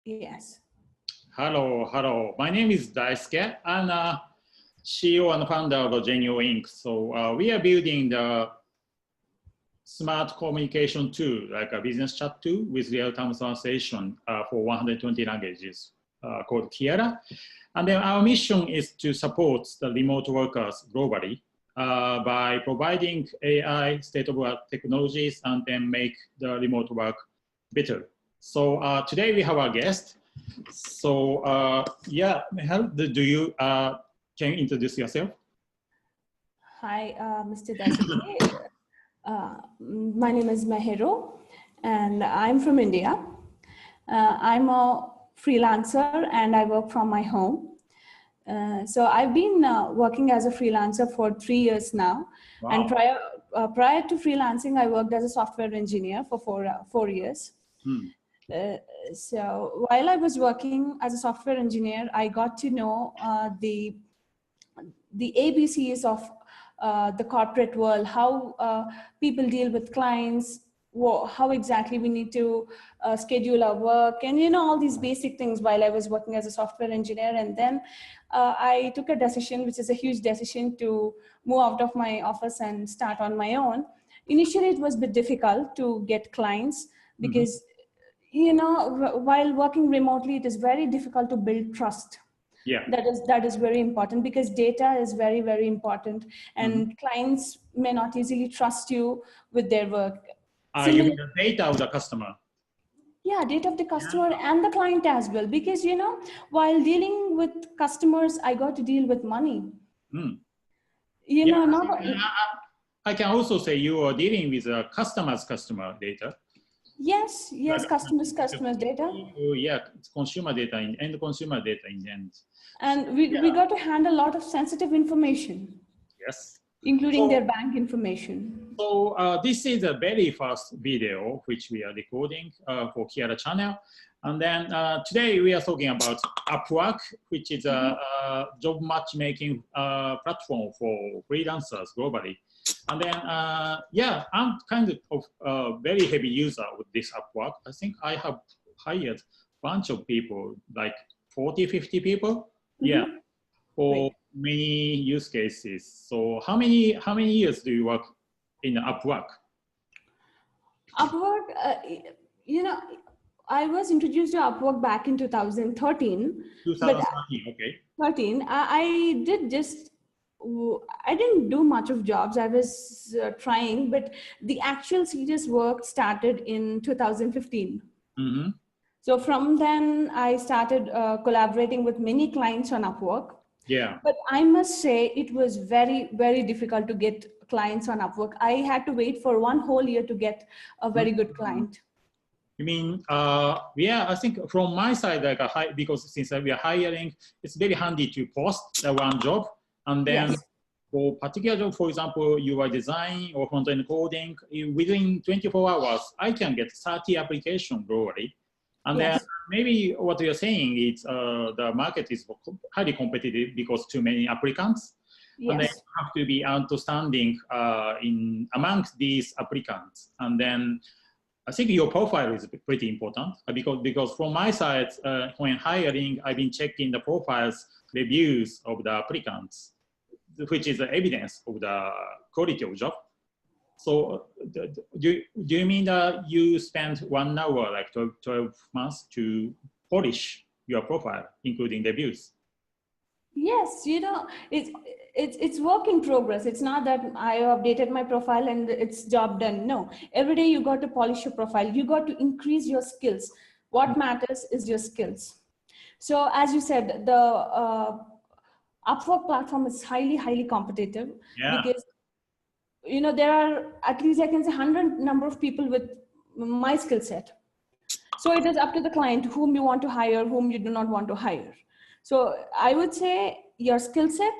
Yes. Hello, hello. My name is Daisuke. I'm CEO and founder of Genio Inc. So we are building the smart communication tool, like a business chat tool with real-time translation for 120 languages called Kiara. And then our mission is to support the remote workers globally by providing AI state-of-the-art technologies and then make the remote work better. So today we have our guest. So yeah, Meheru, do you can you introduce yourself? Hi, Mr. Daisuke. My name is Meheru, and I'm from India. I'm a freelancer, and I work from my home. So I've been working as a freelancer for 3 years now. Wow. And prior to freelancing, I worked as a software engineer for four years. So while I was working as a software engineer, I got to know the ABCs of the corporate world, how people deal with clients, how exactly we need to schedule our work, and all these basic things while I was working as a software engineer. And then I took a decision, which is a huge decision, to move out of my office and start on my own. Initially, it was a bit difficult to get clients because while working remotely, it is very difficult to build trust. Yeah. That is very important, because data is very, very important, and clients may not easily trust you with their work. You mean the data of the customer? Yeah, data of the customer and the client as well, because while dealing with customers, I got to deal with money. I can also say you are dealing with a customer data. Yes, customers data. Yeah, it's consumer data and consumer data in the end. And we got to handle a lot of sensitive information. Yes. Including their bank information. So this is the very first video which we are recording for Kiara channel. And then today we are talking about UpWork, which is a job matchmaking platform for freelancers globally. And then, yeah, I'm kind of a very heavy user with this UpWork. I think I have hired a bunch of people, like 40, 50 people. Yeah, for many use cases. So how many years do you work in UpWork? UpWork, I was introduced to UpWork back in 2013. 2013, okay. 13, I didn't do much of jobs. I was trying, but the actual serious work started in 2015. So from then, I started collaborating with many clients on UpWork. Yeah. But I must say, it was very, very difficult to get clients on UpWork. I had to wait for 1 whole year to get a very good client. You mean, yeah, I think from my side, like because since we are hiring, it's very handy to post one job. And then for particular job, for example, UI design or front-end coding, within 24 hours, I can get 30 applications globally. And then maybe what you're saying is the market is highly competitive because too many applicants. And then you have to be understanding amongst these applicants. And then I think your profile is pretty important because from my side, when hiring, I've been checking the profiles, reviews of the applicants, which is the evidence of the quality of job. So do you mean that you spent 1 hour, like 12 months to polish your profile, including reviews? Yes, it's work in progress. It's not that I updated my profile and it's job done. No, every day you got to polish your profile. You got to increase your skills. What matters is your skills. So as you said, the UpWork platform is highly, highly competitive because there are at least I can say 100 number of people with my skill set. So it is up to the client whom you want to hire, whom you do not want to hire. So I would say your skill set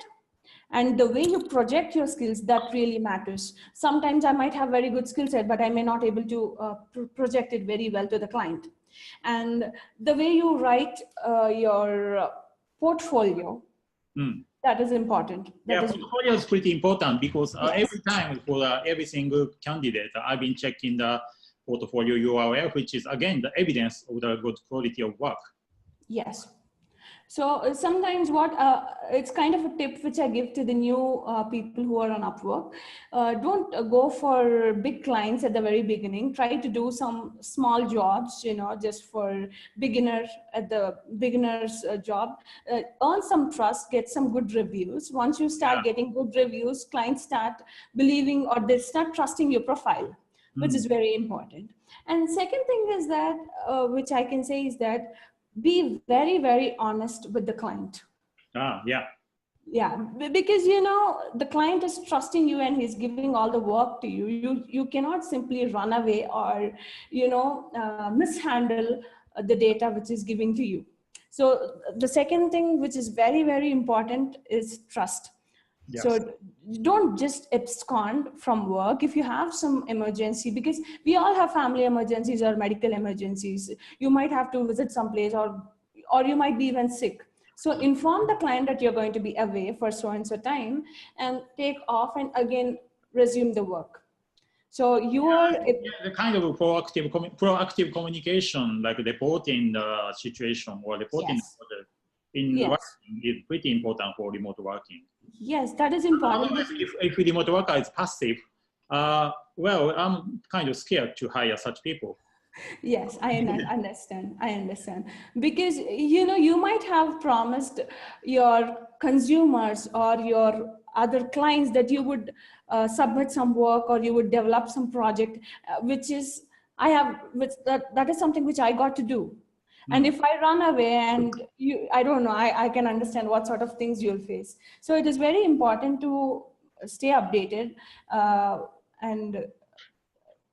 and the way you project your skills, that really matters. Sometimes I might have very good skill set, but I may not able to project it very well to the client. And the way you write your portfolio, that is important. Portfolio is pretty important because every time for every single candidate, I've been checking the portfolio URL, which is again the evidence of the good quality of work. Yes. So sometimes it's kind of a tip which I give to the new people who are on Upwork. Don't go for big clients at the very beginning. Try to do some small jobs, just for beginner at the beginner's job. Earn some trust, get some good reviews. Once you start getting good reviews, clients start believing or they start trusting your profile, which is very important. And second thing is that, which I can say is that, be very, very honest with the client. Yeah. Yeah, because the client is trusting you and he's giving all the work to you. You cannot simply run away or mishandle the data which is giving to you. So the second thing which is very, very important is trust. Yes. So don't just abscond from work if you have some emergency, because we all have family emergencies or medical emergencies. You might have to visit someplace or you might be even sick. So inform the client that you're going to be away for so and so time and take off and again resume the work. So you are the kind of proactive communication, like reporting the situation or reporting the project in working is pretty important for remote working. Yes, that is important. If remote worker is passive, well, I'm kind of scared to hire such people. Yes, I understand. I understand. Because, you might have promised your consumers or your other clients that you would submit some work or you would develop some project, that is something which I got to do. And if I run away and I don't know, I can understand what sort of things you'll face. So it is very important to stay updated and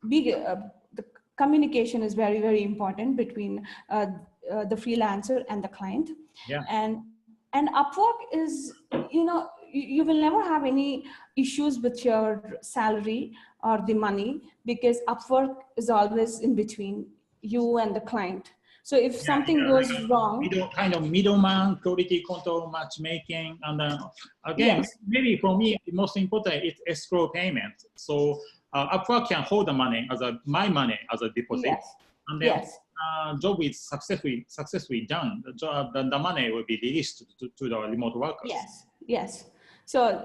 be, the communication is very, very important between the freelancer and the client. Yeah. And Upwork is, you will never have any issues with your salary or the money, because Upwork is always in between you and the client. So if something goes wrong, middleman, quality control, matchmaking, and again, maybe for me, the most important is escrow payment. So Upwork can hold the money my money as a deposit, and then job is successfully done. The money will be released to the remote workers. Yes. So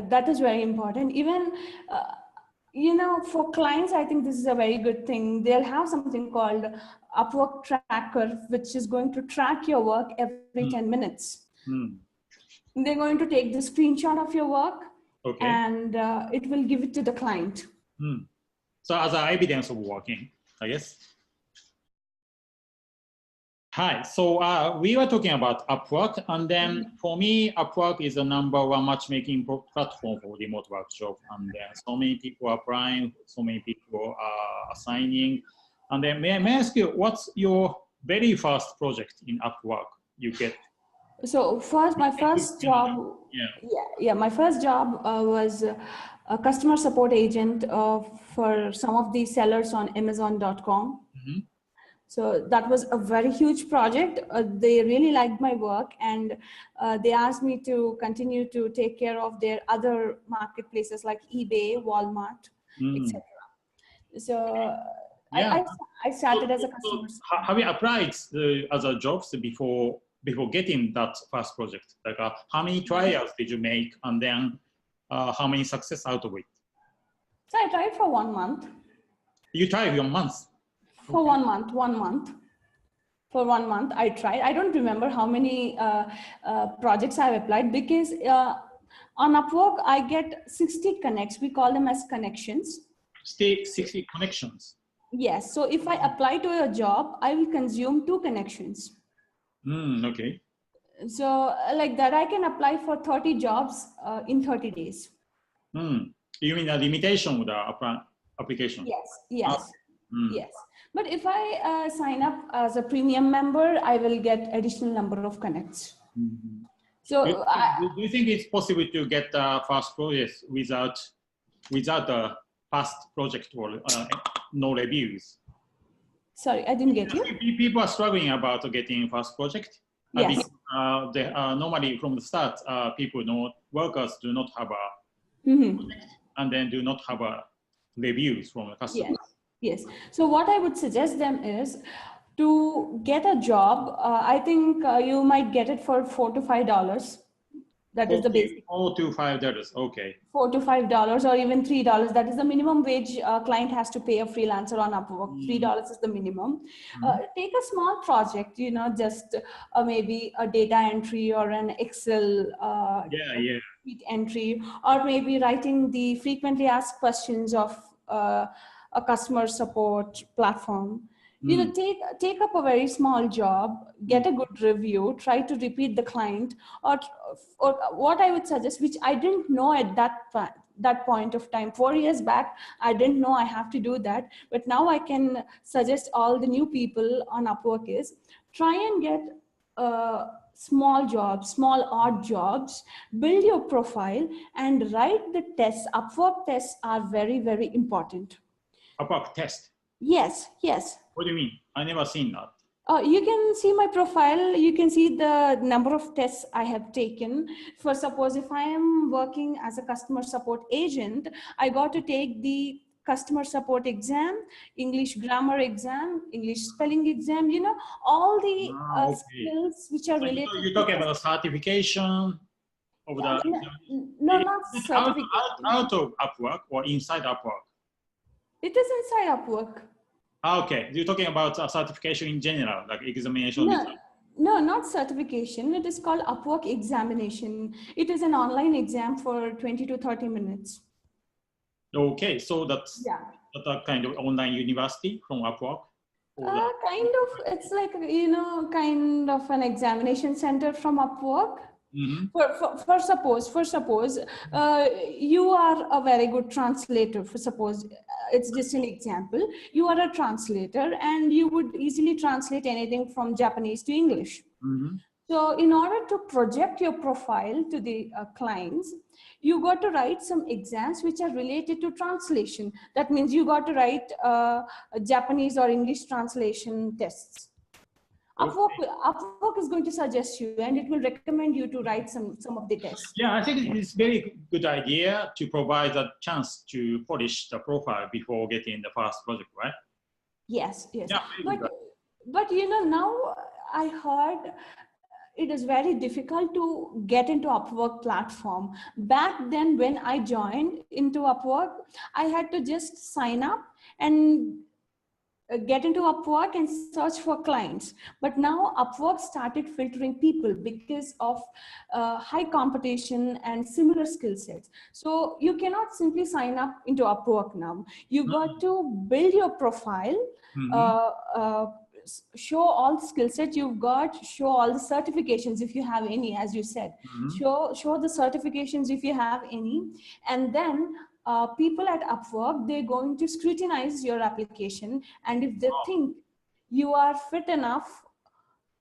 that is very important. Even for clients, I think this is a very good thing. They'll have something called Upwork Tracker, which is going to track your work every 10 minutes. They're going to take the screenshot of your work and it will give it to the client. So as an evidence of working, I guess. Hi, so we were talking about Upwork, and then for me, Upwork is the #1 matchmaking platform for remote work job, and so many people are applying, so many people are assigning. And then may I ask you, what's your very first project in Upwork you get? So my first job, my first job was a customer support agent for some of the sellers on Amazon.com. So that was a very huge project. They really liked my work, and they asked me to continue to take care of their other marketplaces like eBay, Walmart, etc. So I started as a customer support. Have you applied other jobs before getting that first project? Like how many trials did you make, and then how many success out of it? So I tried for 1 month. You tried 1 month? For 1 month, 1 month. For 1 month, I tried. I don't remember how many projects I've applied, because on Upwork, I get 60 connects. We call them as connections. 60 connections? Yes. So if I apply to a job, I will consume 2 connections. Okay. So like that, I can apply for 30 jobs in 30 days. You mean a limitation with the application? Yes. Yes. But if I sign up as a premium member, I will get additional number of connects. So do you think it's possible to get the first project without a past project or no reviews? Sorry, I didn't get you. People are struggling about getting first project. Yes. They normally from the start, workers do not have a project, and then do not have a reviews from the customers. Yes. So what I would suggest them is to get a job. I think you might get it for $4 to $5. That is the basic. $4 to $5. Okay. $4 to $5 or even $3. That is the minimum wage client has to pay a freelancer on Upwork. Mm-hmm. $3 is the minimum. Take a small project, just maybe a data entry or an Excel Yeah. sheet entry, or maybe writing the frequently asked questions of a customer support platform. Take up a very small job, get a good review, try to repeat the client, or what I would suggest, which I didn't know at that point of time. 4 years back, I didn't know I have to do that, but now I can suggest all the new people on Upwork is try and get small jobs, small odd jobs, build your profile and write the tests. Upwork tests are very, very important. Upwork test. Yes, yes. What do you mean? I never seen that. You can see my profile. You can see the number of tests I have taken. For suppose if I am working as a customer support agent, I got to take the customer support exam, English grammar exam, English spelling exam, all the Okay. skills which are So related. you're talking about certification of the No, not certification. out of Upwork or inside Upwork? It is inside Upwork. Okay, you're talking about certification in general, like examination. No, not certification. It is called Upwork examination. It is an online exam for 20 to 30 minutes. Okay, so that's a kind of online university from Upwork? Kind of, it's like, kind of an examination center from Upwork. For suppose you are a very good translator. For suppose it's just an example, you are a translator and you would easily translate anything from Japanese to English. So in order to project your profile to the clients, you got to write some exams which are related to translation. That means you got to write Japanese or English translation tests. Upwork is going to suggest you and it will recommend you to write some of the tests. Yeah, I think it's very good idea to provide a chance to polish the profile before getting the first project, right? Yes. Yeah, but now I heard it is very difficult to get into Upwork platform. Back then when I joined into Upwork, I had to just sign up and get into Upwork and search for clients. But now Upwork started filtering people because of high competition and similar skill sets. So you cannot simply sign up into Upwork now. You got to build your profile, show all the skill set you've got, show all the certifications if you have any, as you said, show the certifications if you have any, and then people at Upwork, they're going to scrutinize your application, and if they think you are fit enough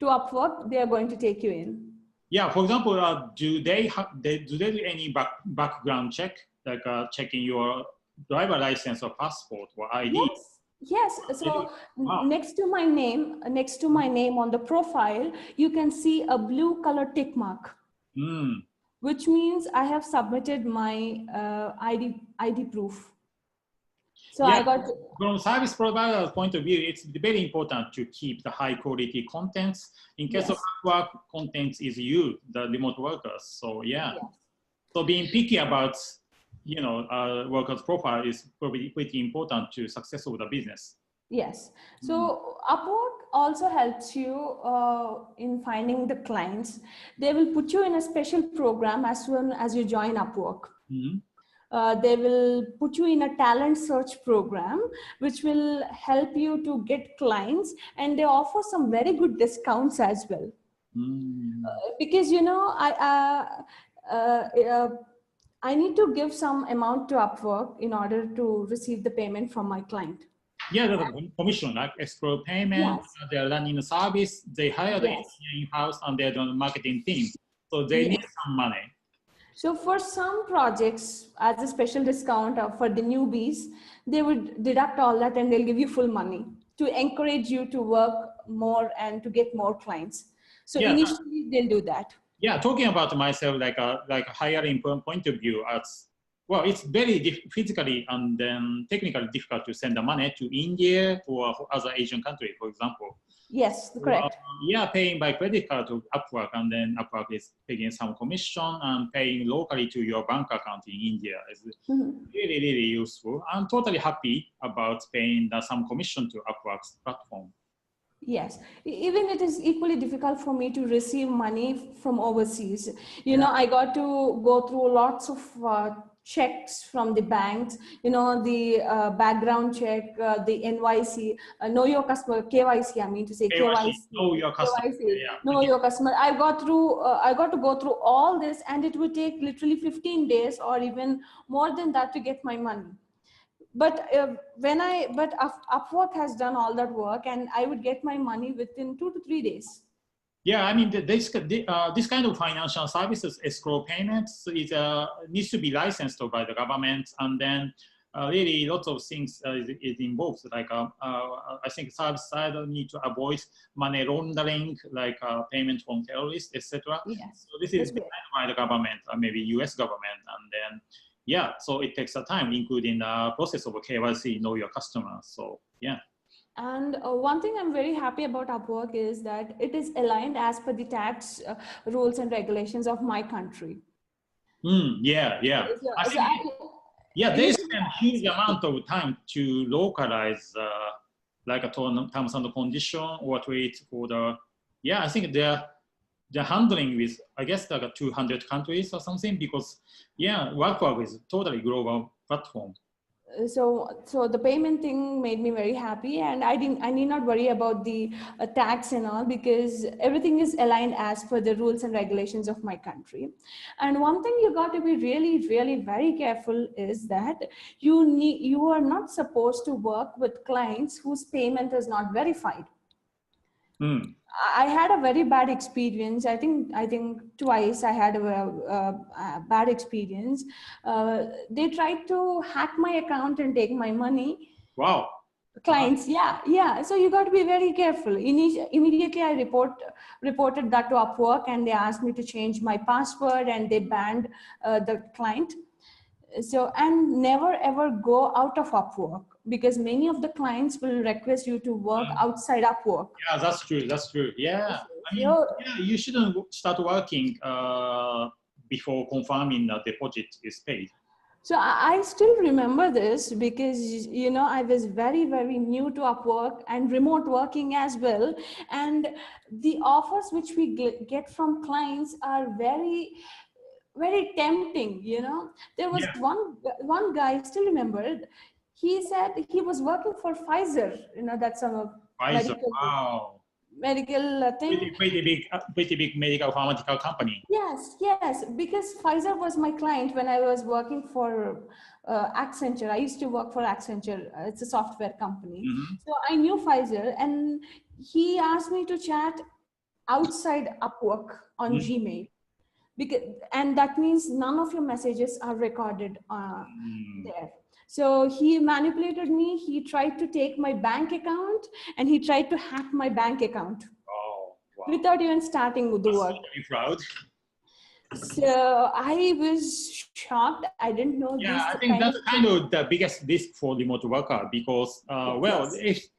to Upwork, they are going to take you in. Yeah, for example, do they do any background check, like checking your driver license or passport or ID? Yes. So next to my name on the profile, you can see a blue color tick mark, which means I have submitted my ID proof. So yeah, I got from service provider's point of view, it's very important to keep the high quality contents. In case of work, contents is you, the remote workers. So so being picky about workers' profile is probably pretty important to success of the business. Yes. So Upwork also helps you in finding the clients. They will put you in a special program as soon as you join Upwork. They will put you in a talent search program, which will help you to get clients, and they offer some very good discounts as well. Because I need to give some amount to Upwork in order to receive the payment from my client. Yeah, the commission, like escrow payment, they're running the service, they hire the engineer in-house and they're doing the marketing team. So they need some money. So for some projects, as a special discount for the newbies, they would deduct all that and they'll give you full money to encourage you to work more and to get more clients. So initially they'll do that. Yeah, talking about myself, like a hiring point of view, as well, it's very physically and then technically difficult to send the money to India or other Asian country, for example. Yes, Well, correct. yeah, paying by credit card to Upwork, and then Upwork is taking some commission and paying locally to your bank account in India is really, really useful. I'm totally happy about paying some commission to Upwork's platform. Yes, even it is equally difficult for me to receive money from overseas. You know, I got to go through lots of checks from the banks, you know, the background check, the NYC, know your customer, KYC, I mean to say KYC, KYC, know your customer. KYC, Yeah. know your customer. I got to go through all this, and it would take literally 15 days or even more than that to get my money. But Upwork has done all that work, and I would get my money within 2 to 3 days. Yeah, I mean, this kind of financial services, escrow payments, needs to be licensed by the government, and then really lots of things is involved. Like I think service side need to avoid money laundering, like payment from terrorists, etc. Yes. So this is designed by the government, or maybe U.S. government, and then yeah, so it takes a time, including the process of KYC, know your customer. So yeah. And one thing I'm very happy about Upwork is that it is aligned as per the tax rules and regulations of my country. Yeah. Yeah, they spend huge amount of time to localize like a terms and condition or tweet for the, yeah, I think they're handling with, I guess, like 200 countries or something, because yeah, Upwork is totally global platform. So the payment thing made me very happy, and I need not worry about the tax and all, because everything is aligned as per the rules and regulations of my country. And one thing you got to be really, really very careful is that you are not supposed to work with clients whose payment is not verified. I had a very bad experience. I think twice I had a bad experience. They tried to hack my account and take my money. Wow. Clients, yeah. So you got to be very careful. Immediately, I reported that to Upwork, and they asked me to change my password, and they banned the client. So, and never ever go out of Upwork, because many of the clients will request you to work outside Upwork. Yeah, that's true. Yeah, I mean, yeah, you shouldn't start working before confirming that deposit is paid. So I still remember this, because, you know, I was very, very new to Upwork and remote working as well. And the offers which we get from clients are very, very tempting. You know, there was one guy, I still remember, he said he was working for Pfizer. You know, that's a medical thing. Pretty big medical pharmaceutical company. Yes, because Pfizer was my client when I was working for Accenture. I used to work for Accenture. It's a software company. So I knew Pfizer, and he asked me to chat outside Upwork on Gmail. And that means none of your messages are recorded there. So he manipulated me. He tried to take my bank account, and he tried to hack my bank account. Wow. Without even starting with the work. Very proud. So I was shocked. I didn't know. Yeah, I think that's kind of the biggest risk for remote worker, because well, if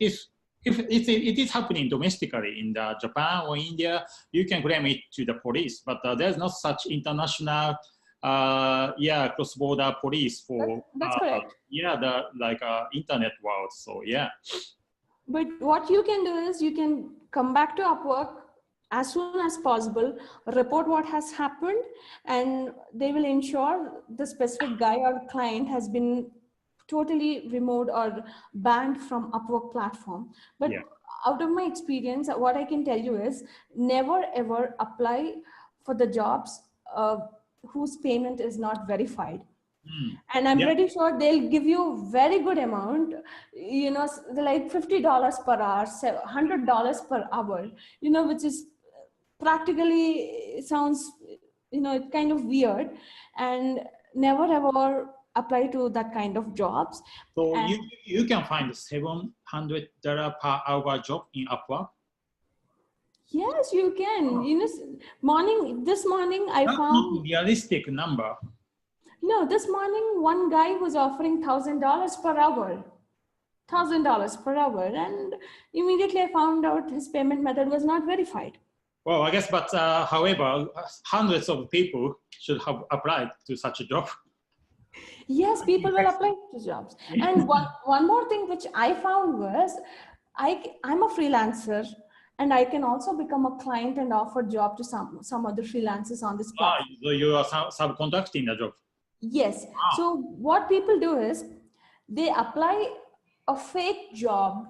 it is happening domestically in Japan or India, you can claim it to the police, but there's not such international cross-border police for that's correct. The internet world. So yeah. But what you can do is you can come back to Upwork as soon as possible, report what has happened, and they will ensure the specific guy or client has been totally removed or banned from Upwork platform. But out of my experience, what I can tell you is never ever apply for the jobs whose payment is not verified. And I'm pretty sure they'll give you very good amount, you know, like $50 per hour, $100 per hour, you know, which is practically sounds, you know, it's kind of weird. And never ever apply to that kind of jobs. So you can find $700 per hour job in Upwork? Yes, you can. You know, this morning I found not realistic number. No, this morning, one guy was offering $1,000 per hour. $1,000 per hour. And immediately I found out his payment method was not verified. Well, I guess, but however, hundreds of people should have applied to such a job. Yes, people will apply to jobs. And one more thing which I found was, I'm a freelancer and I can also become a client and offer job to some other freelancers on this platform. So you are subcontracting the job. Yes. So what people do is they apply a fake job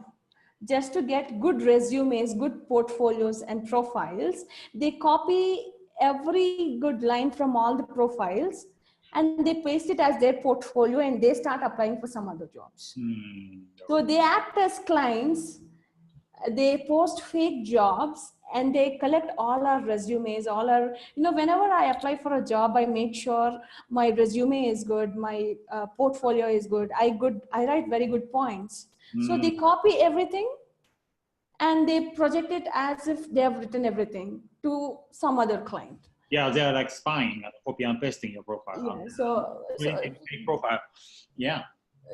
just to get good resumes, good portfolios and profiles. They copy every good line from all the profiles and they paste it as their portfolio and they start applying for some other jobs. So they act as clients, they post fake jobs and they collect all our resumes, all our, whenever I apply for a job, I make sure my resume is good, my portfolio is good, I write very good points. So they copy everything and they project it as if they have written everything to some other client. Yeah, they're like spying and copy and pasting your profile. Yeah, so profile. Yeah.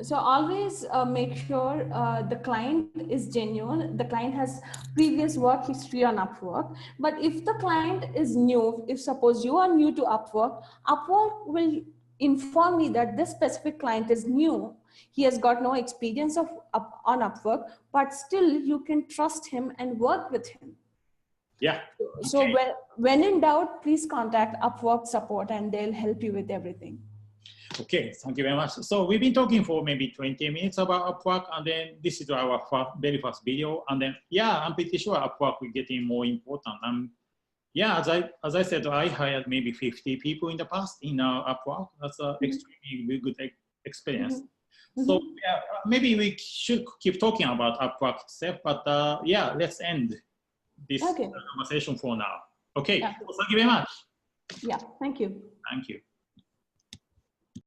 So always make sure the client is genuine. The client has previous work history on UpWork. But if the client is new, if suppose you are new to UpWork, UpWork will inform me that this specific client is new. He has got no experience on UpWork, but still you can trust him and work with him. Yeah. So when in doubt, please contact UpWork support and they'll help you with everything. Okay, thank you very much. So we've been talking for maybe 20 minutes about UpWork, and then this is our very first video. And then, yeah, I'm pretty sure UpWork will getting more important. Yeah, as I said, I hired maybe 50 people in the past in UpWork. That's an extremely good experience. So yeah, maybe we should keep talking about UpWork itself, but yeah, let's end this conversation for now. Okay, Yeah. so thank you very much. Yeah, thank you. Thank you.